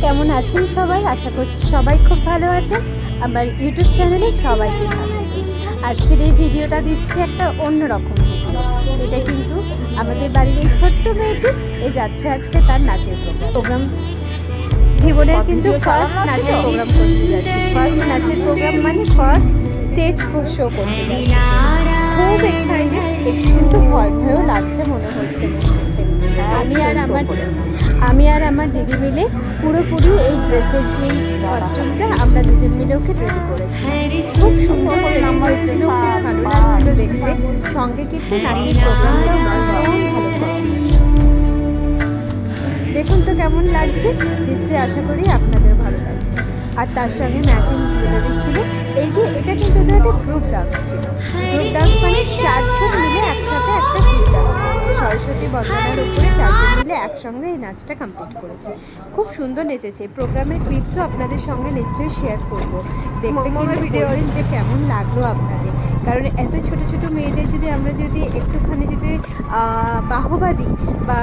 কেমন আছেন সবাই? আশা করছি সবাই খুব ভালো আছে। আমার ইউটিউব চ্যানেলে সবাইকে স্বাগত। আজকের এই ভিডিওটা দিচ্ছি একটা অন্যরকম ভিডিও। এটা কিন্তু আমাদের বাড়ির এই ছোট্ট মেয়েটি যাচ্ছে আজকে তার নাচের প্রোগ্রাম। জীবনের কিন্তু ফার্স্ট নাচের প্রোগ্রাম করতে যাচ্ছি। ফার্স্ট নাচের প্রোগ্রাম মানে ফার্স্ট স্টেজ শো করতে যাচ্ছি। খুব এক্সাইটেড, একটু কিন্তু ভয়ও লাগছে মনে হচ্ছে। আমি আর আমার দিদি মিলে পুরোপুরি এই ড্রেসের যে কস্টিউমটা আমরা দুজন মিলে ওকে রেডি করেছি। খুব সুন্দর রেডি হয়েছিল, খুব ভালো লাগছিল দেখতে। সঙ্গে কিন্তু নাচের প্রোগ্রামটাও ভীষণ ভালো করছিল। দেখুন তো কেমন লাগছে, নিশ্চয়ই আশা করি আপনাদের ভালো লাগছে। আর তার সঙ্গে ম্যাচিং জুয়েলারি ছিল। এই যে এটা কিন্তু ওদের একটা গ্রুপ ডান্স ছিল। গ্রুপ ডান্স মানে 4 জন মিলে একসাথে একটা গ্রুপ ডান্স করেছে। সরস্বতী বন্দনার উপরে 4 জন মিলে একসঙ্গে এই নাচটা কমপ্লিট করেছে। খুব সুন্দর নেচেছে। প্রোগ্রামের ক্লিপসও আপনাদের সঙ্গে নিশ্চয়ই শেয়ার করবো। দেখতে কিন্তু ভিডিও যে কেমন লাগলো আপনাদের। কারণ এত ছোট ছোট মেয়েদের আমরা যদি একটুখানি বাহবা দিই বা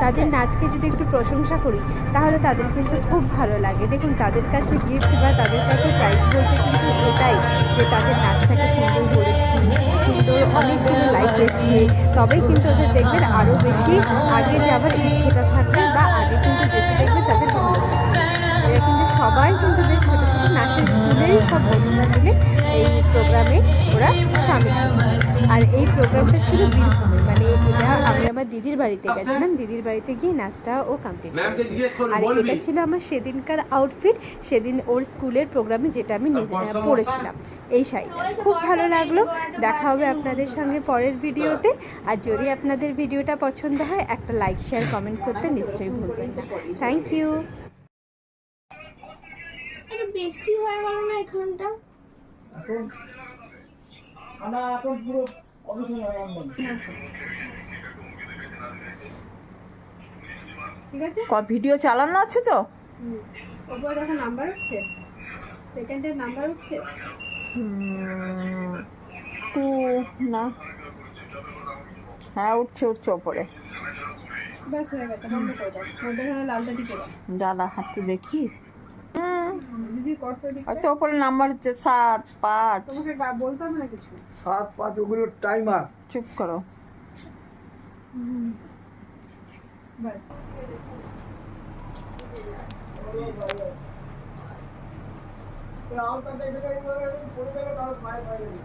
তাদের নাচকে যদি একটু প্রশংসা করি, তাহলে তাদের কিন্তু খুব ভালো লাগে। দেখুন, তাদের কাছে গিফট বা তাদের কাছে প্রাইজ বলতে কিন্তু এটাই যে তাদের নাচটাকে সুন্দর করেছি, সুন্দর অনেকগুলো লাইক এসছে, তবেই কিন্তু ওদের দেখবেন আরও বেশি আগে যাবার ইচ্ছেটা থাকবে বা আগে কিন্তু যেতে দেখবে তাদের ভালো লাগবে। এরা কিন্তু সবাই কিন্তু বেশ ছোটো ছোটো নাচের স্কুলেরই সব বন্ধুরা মিলে এই প্রোগ্রামে ওরা সামিল হচ্ছে। আর এই প্রোগ্রামটা ছিল বীরভূমে, মানে এটা আমি আমার দিদির বাড়িতে গেছিলাম। দিদির বাড়িতে গিয়ে নাচটা ও কমপ্লিট করেছি। আর এটা ছিল আমার সেদিনকার আউটফিট, সেদিন ওর স্কুলের প্রোগ্রামে যেটা আমি পরেছিলাম, এই শাড়িটা। খুব ভালো লাগলো। দেখা হবে আপনাদের সঙ্গে পরের ভিডিওতে। আর যদি আপনাদের ভিডিওটা পছন্দ হয়, একটা লাইক শেয়ার কমেন্ট করতে নিশ্চয়ই ভুলবেন না। Thank you. এটা বেশি হয়ে গেল না এখানটা? এখন পুরো অবশ্যই ঠিক আছে, ভিডিও চালানো আছে তো? ওপরে দেখো নাম্বার উঠছে, সেকেন্ডের নাম্বার উঠছে। টু না, হ্যাঁ উঠছে ওপরে। ব্যাস হয়ে গেছে, বন্ধ করে দাও। মধ্যে লালটা টিপে দাও। দাদা হাঁটু দেখি। দিদি করতে দিকে হয়তো ওপরে নাম্বার হচ্ছে 7, 5। তোমাকে বলতাম না কিছু। 7, 5 ওগুলো টাইমার। চুপ করো। ব্যাস। আলতা দেখে পড়ে যাবে, তাহলে পায়ে পায়ে যাবে।